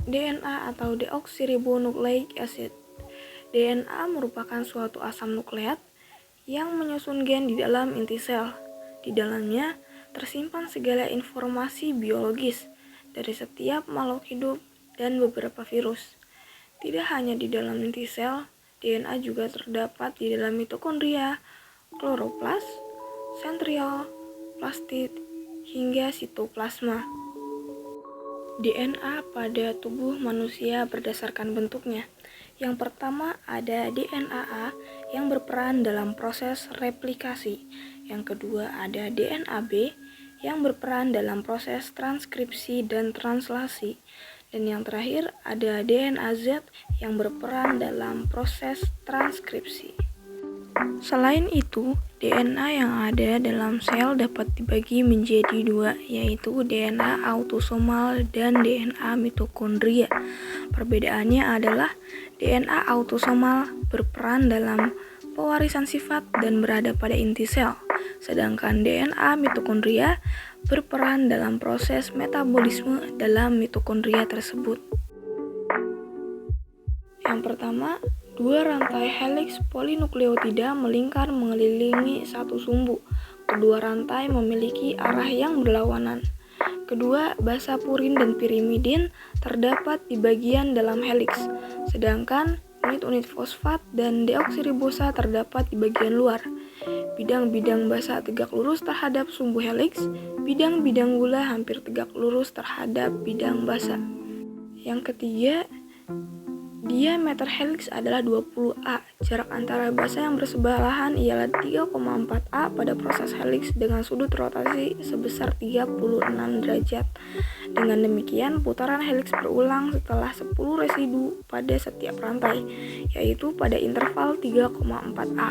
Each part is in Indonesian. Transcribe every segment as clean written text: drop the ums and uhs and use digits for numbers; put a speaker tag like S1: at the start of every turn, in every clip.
S1: DNA atau deoksiribonucleic acid. DNA merupakan suatu asam nukleat yang menyusun gen di dalam inti sel. Di dalamnya tersimpan segala informasi biologis dari setiap makhluk hidup dan beberapa virus. Tidak hanya di dalam inti sel, DNA juga terdapat di dalam mitokondria, kloroplas, sentriol, plastid, hingga sitoplasma. DNA pada tubuh manusia berdasarkan bentuknya. Yang pertama ada DNA A yang berperan dalam proses replikasi. Yang kedua ada DNA B yang berperan dalam proses transkripsi dan translasi. Dan yang terakhir ada DNA Z yang berperan dalam proses transkripsi. Selain itu, DNA yang ada dalam sel dapat dibagi menjadi dua, yaitu DNA autosomal dan DNA mitokondria. Perbedaannya adalah DNA autosomal berperan dalam pewarisan sifat dan berada pada inti sel, sedangkan DNA mitokondria berperan dalam proses metabolisme dalam mitokondria tersebut. Yang pertama, dua rantai heliks polinukleotida melingkar mengelilingi satu sumbu. Kedua rantai memiliki arah yang berlawanan. Kedua, basa purin dan pirimidin terdapat di bagian dalam heliks, sedangkan unit-unit fosfat dan deoksiribosa terdapat di bagian luar. Bidang-bidang basa tegak lurus terhadap sumbu heliks, bidang-bidang gula hampir tegak lurus terhadap bidang basa. Yang ketiga, diameter heliks adalah 20A. Jarak antara basa yang bersebelahan ialah 3,4A pada proses heliks dengan sudut rotasi sebesar 36 derajat. Dengan demikian, putaran heliks berulang setelah 10 residu pada setiap rantai, yaitu pada interval 3,4A.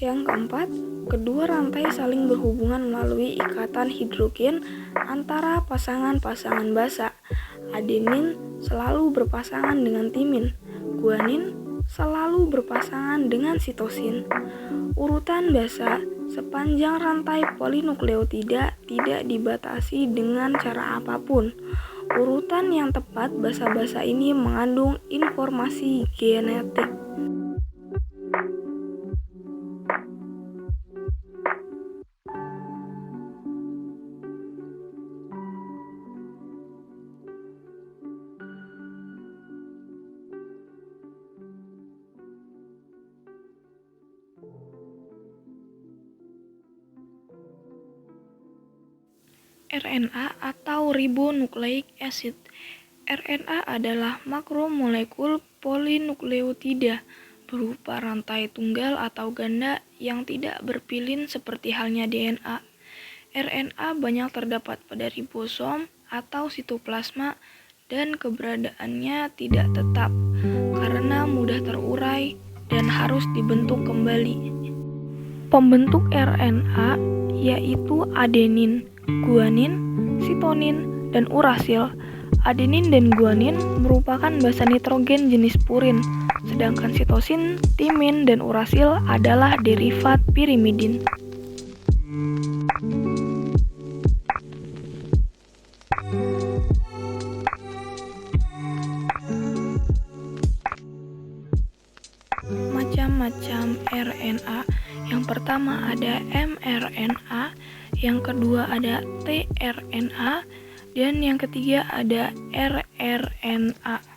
S1: Yang keempat, kedua rantai saling berhubungan melalui ikatan hidrogen antara pasangan-pasangan basa. Adenin selalu berpasangan dengan timin, guanin selalu berpasangan dengan sitosin. Urutan basa sepanjang rantai polinukleotida tidak dibatasi dengan cara apapun. Urutan yang tepat basa-basa ini mengandung informasi genetik. RNA atau ribonucleic acid. RNA adalah makromolekul polinukleotida berupa rantai tunggal atau ganda yang tidak berpilin seperti halnya DNA. RNA banyak terdapat pada ribosom atau sitoplasma dan keberadaannya tidak tetap karena mudah terurai dan harus dibentuk kembali. Pembentuk RNA yaitu adenin, guanin, sitonin, dan urasil. Adenin dan guanin merupakan basa nitrogen jenis purin, sedangkan sitosin, timin, dan urasil adalah derivat pirimidin. Macam-macam RNA. Yang pertama ada mRNA, yang kedua ada tRNA, dan yang ketiga ada rRNA.